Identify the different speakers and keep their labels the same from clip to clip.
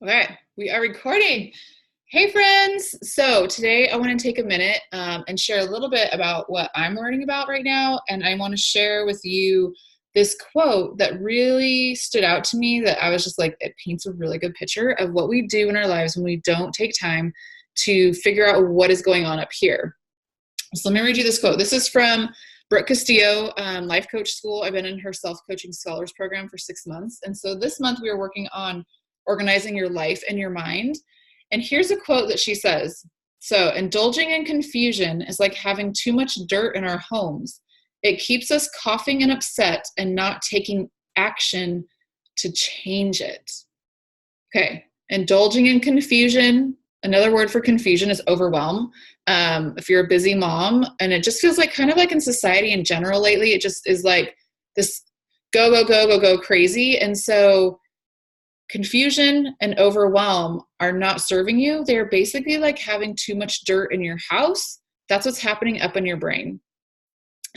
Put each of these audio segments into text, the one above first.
Speaker 1: Okay, we are recording. Hey, friends. So today I want to take a minute and share a little bit about what I'm learning about right now. And I want to share with you this quote that really stood out to me that I was just like, it paints a really good picture of what we do in our lives when we don't take time to figure out what is going on up here. So let me read you this quote. This is from Brooke Castillo, Life Coach School. I've been in her self-coaching scholars program for 6 months. And so this month we are working on organizing your life and your mind. And here's a quote that she says. So, indulging in confusion is like having too much dirt in our homes. It keeps us coughing and upset and not taking action to change it. Okay, indulging in confusion. Another word for confusion is overwhelm. If you're a busy mom, and it just feels like kind of like in society in general lately, it just is like this go, go, go, go, go crazy. And so confusion and overwhelm are not serving you. They're basically like having too much dirt in your house. That's what's happening up in your brain.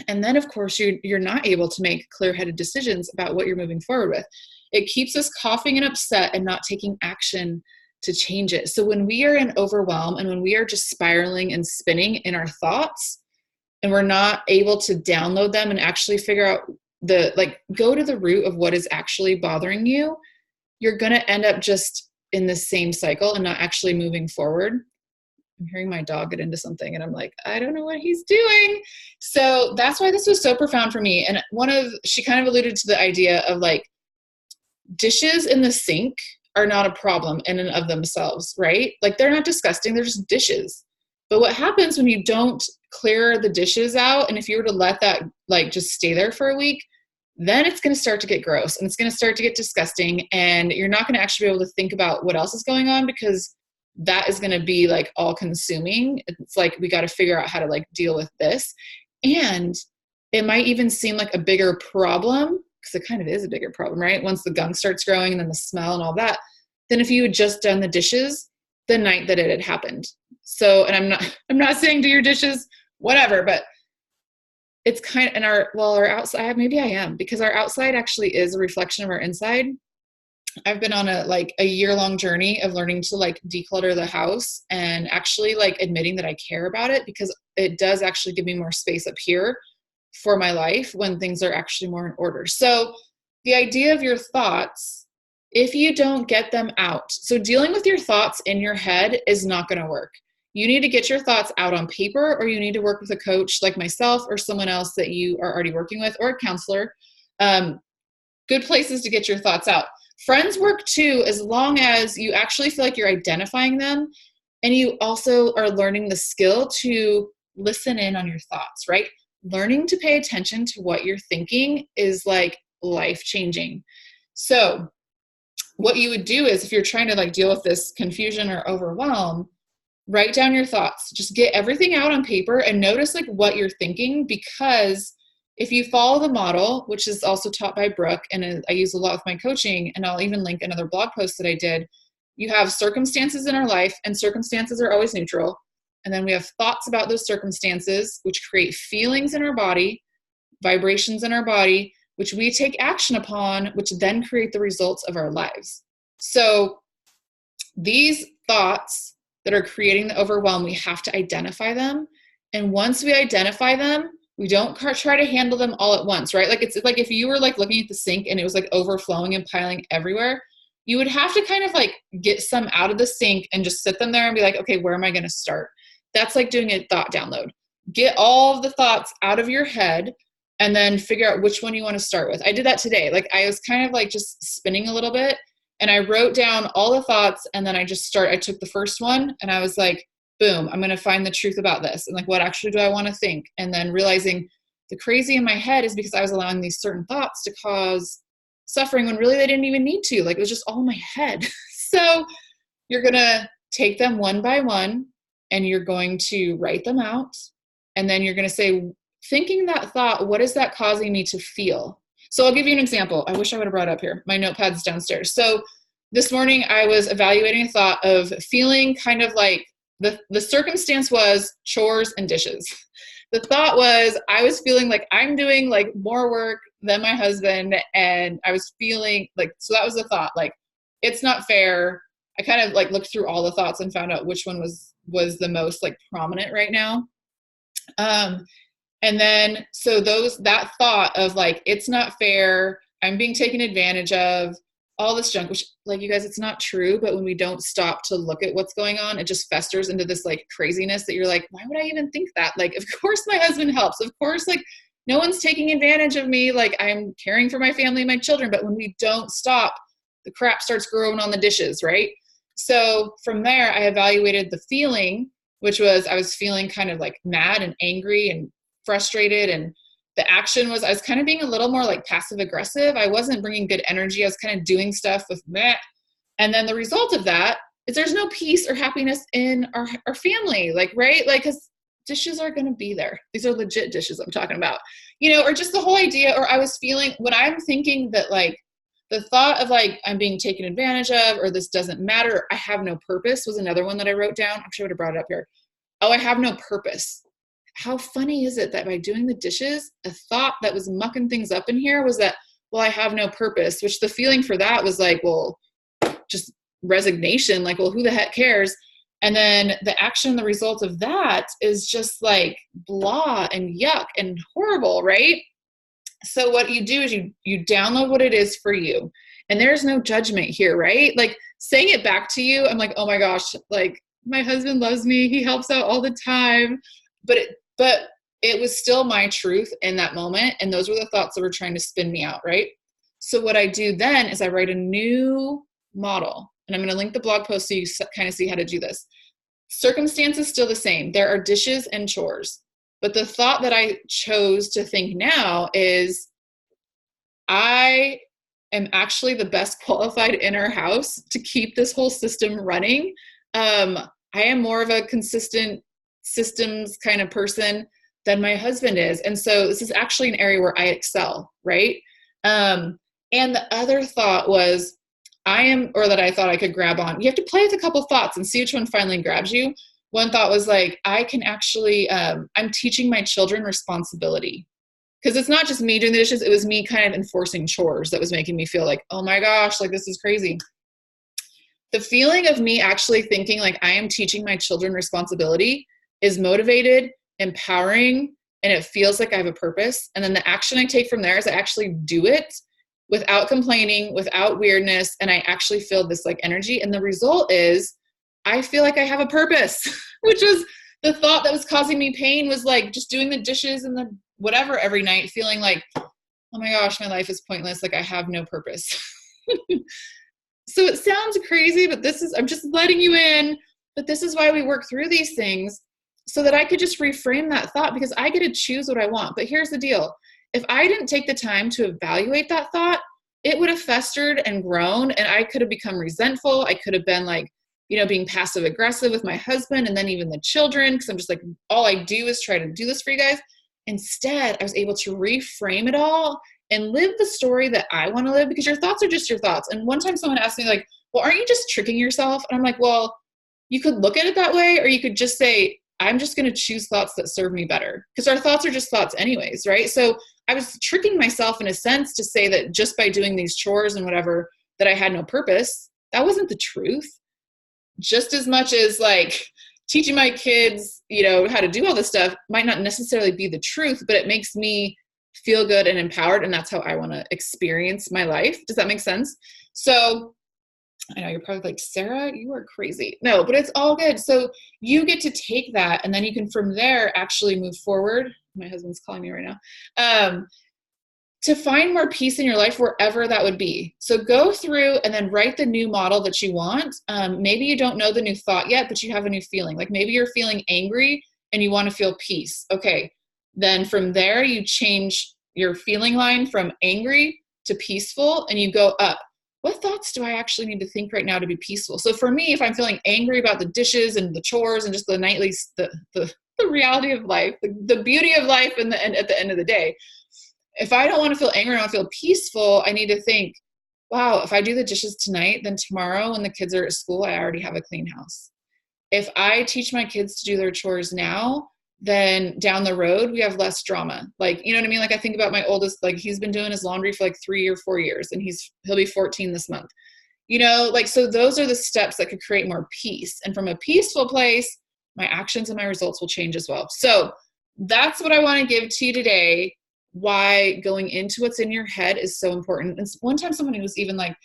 Speaker 1: And then, of course, you're not able to make clear-headed decisions about what you're moving forward with. It keeps us coughing and upset and not taking action to change it. So when we are in overwhelm and when we are just spiraling and spinning in our thoughts and we're not able to download them and actually figure out go to the root of what is actually bothering you, you're going to end up just in the same cycle and not actually moving forward. I'm hearing my dog get into something and I'm like, I don't know what he's doing. So that's why this was so profound for me. And she kind of alluded to the idea of like dishes in the sink are not a problem in and of themselves, right? Like they're not disgusting, they're just dishes. But what happens when you don't clear the dishes out, and if you were to let that like just stay there for a week, then it's going to start to get gross and it's going to start to get disgusting, and you're not going to actually be able to think about what else is going on because that is going to be like all consuming. It's like, we got to figure out how to like deal with this. And it might even seem like a bigger problem, because it kind of is a bigger problem, right? Once the gunk starts growing and then the smell and all that, than if you had just done the dishes the night that it had happened. So, and I'm not saying do your dishes, whatever, but it's kind of, our outside, maybe I am, because our outside actually is a reflection of our inside. I've been on a year-long journey of learning to like declutter the house and actually like admitting that I care about it, because it does actually give me more space up here for my life when things are actually more in order. So the idea of your thoughts, if you don't get them out, so dealing with your thoughts in your head is not going to work. You need to get your thoughts out on paper, or you need to work with a coach like myself or someone else that you are already working with, or a counselor. Good places to get your thoughts out. Friends work too, as long as you actually feel like you're identifying them and you also are learning the skill to listen in on your thoughts, right? Learning to pay attention to what you're thinking is like life-changing. So what you would do is, if you're trying to like deal with this confusion or overwhelm, write down your thoughts. Just get everything out on paper and notice like what you're thinking, because if you follow the model, which is also taught by Brooke, and I use a lot with my coaching, and I'll even link another blog post that I did, you have circumstances in our life, and circumstances are always neutral. And then we have thoughts about those circumstances, which create feelings in our body, vibrations in our body, which we take action upon, which then create the results of our lives. So these thoughts that are creating the overwhelm, we have to identify them. And once we identify them, we don't try to handle them all at once, right? Like it's like if you were like looking at the sink and it was like overflowing and piling everywhere, you would have to kind of like get some out of the sink and just sit them there and be like, okay, where am I going to start? That's like doing a thought download. Get all of the thoughts out of your head and then figure out which one you want to start with. I did that today. Like I was kind of like just spinning a little bit, and I wrote down all the thoughts, and then I took the first one and I was like, boom, I'm going to find the truth about this. And like, what actually do I want to think? And then realizing the crazy in my head is because I was allowing these certain thoughts to cause suffering when really they didn't even need to. Like it was just all in my head. So you're going to take them one by one and you're going to write them out. And then you're going to say, thinking that thought, what is that causing me to feel? So I'll give you an example. I wish I would have brought it up here. My notepad's downstairs. So this morning I was evaluating a thought of feeling kind of like, the circumstance was chores and dishes. The thought was I was feeling like I'm doing like more work than my husband, and I was feeling like, so that was the thought, like it's not fair. I kind of like looked through all the thoughts and found out which one was the most like prominent right now. And then, so that thought of like, it's not fair, I'm being taken advantage of, all this junk, which like, you guys, it's not true, but when we don't stop to look at what's going on, it just festers into this like craziness that you're like, why would I even think that? Like, of course my husband helps. Of course, like no one's taking advantage of me. Like I'm caring for my family and my children. But when we don't stop, the crap starts growing on the dishes, right? So from there, I evaluated the feeling, which was, I was feeling kind of like mad and angry and frustrated. And the action was, I was kind of being a little more like passive aggressive. I wasn't bringing good energy. I was kind of doing stuff with meh. And then the result of that is there's no peace or happiness in our family. Like, right? Like, cause dishes are going to be there. These are legit dishes I'm talking about, or just the whole idea, or I was feeling when I'm thinking that like the thought of like, I'm being taken advantage of, or this doesn't matter, I have no purpose was another one that I wrote down. Actually, I would have brought it up here. Oh, I have no purpose. How funny is it that by doing the dishes, a thought that was mucking things up in here was that, well, I have no purpose, which the feeling for that was like, well, just resignation, like, well, who the heck cares? And then the action, the result of that is just like blah and yuck and horrible, right? So what you do is you download what it is for you. And there's no judgment here, right? Like saying it back to you, I'm like, oh my gosh, like my husband loves me. He helps out all the time. But it was still my truth in that moment. And those were the thoughts that were trying to spin me out, right? So what I do then is I write a new model. And I'm going to link the blog post so you kind of see how to do this. Circumstance is still the same. There are dishes and chores. But the thought that I chose to think now is I am actually the best qualified in our house to keep this whole system running. I am more of a consistent systems kind of person than my husband is. And so this is actually an area where I excel, right? And the other thought was that I thought I could grab on. You have to play with a couple thoughts and see which one finally grabs you. One thought was like, I can actually, I'm teaching my children responsibility. Because it's not just me doing the dishes, it was me kind of enforcing chores that was making me feel like, oh my gosh, like this is crazy. The feeling of me actually thinking like I am teaching my children responsibility is motivated, empowering, and it feels like I have a purpose. And then the action I take from there is I actually do it without complaining, without weirdness, and I actually feel this like energy. And the result is I feel like I have a purpose, which was the thought that was causing me pain was like just doing the dishes and the whatever every night, feeling like, oh my gosh, my life is pointless. Like I have no purpose. So it sounds crazy, but I'm just letting you in, but this is why we work through these things so that I could just reframe that thought because I get to choose what I want. But here's the deal. If I didn't take the time to evaluate that thought, it would have festered and grown and I could have become resentful. I could have been like, being passive aggressive with my husband and then even the children. Because I'm just like, all I do is try to do this for you guys. Instead, I was able to reframe it all and live the story that I want to live because your thoughts are just your thoughts. And one time someone asked me like, well, aren't you just tricking yourself? And I'm like, well, you could look at it that way, or you could just say, I'm just going to choose thoughts that serve me better because our thoughts are just thoughts anyways, right? So I was tricking myself in a sense to say that just by doing these chores and whatever, that I had no purpose. That wasn't the truth. Just as much as like teaching my kids, how to do all this stuff might not necessarily be the truth, but it makes me feel good and empowered. And that's how I want to experience my life. Does that make sense? So I know you're probably like, Sarah, you are crazy. No, but it's all good. So you get to take that and then you can from there actually move forward. My husband's calling me right now. To find more peace in your life wherever that would be. So go through and then write the new model that you want. Maybe you don't know the new thought yet, but you have a new feeling. Like maybe you're feeling angry and you want to feel peace. Okay. Then from there, you change your feeling line from angry to peaceful and you go up. What thoughts do I actually need to think right now to be peaceful? So for me, if I'm feeling angry about the dishes and the chores and just the nightly, the reality of life, the beauty of life and at the end of the day, if I don't want to feel angry, I want to feel peaceful, I need to think, wow, if I do the dishes tonight, then tomorrow when the kids are at school, I already have a clean house. If I teach my kids to do their chores now, then down the road, we have less drama. Like, you know what I mean? Like I think about my oldest, like he's been doing his laundry for like 3 or 4 years and he'll be 14 this month. Like, so those are the steps that could create more peace. And from a peaceful place, my actions and my results will change as well. So that's what I want to give to you today, why going into what's in your head is so important. And one time somebody was even like,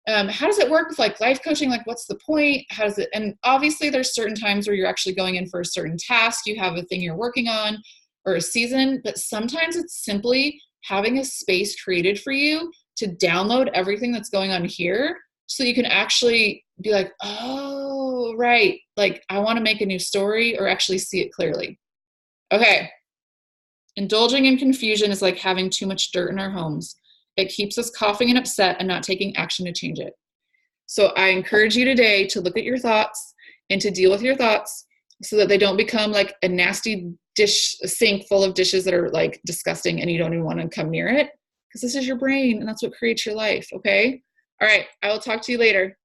Speaker 1: how does it work with like life coaching? Like, what's the point? How does it? And obviously there's certain times where you're actually going in for a certain task. You have a thing you're working on or a season, but sometimes it's simply having a space created for you to download everything that's going on here so you can actually be like, oh, right. Like, I want to make a new story or actually see it clearly. Okay. Indulging in confusion is like having too much dirt in our homes. It keeps us coughing and upset and not taking action to change it. So I encourage you today to look at your thoughts and to deal with your thoughts so that they don't become like a nasty dish, a sink full of dishes that are like disgusting and you don't even want to come near it, because this is your brain and that's what creates your life. Okay. All right. I will talk to you later.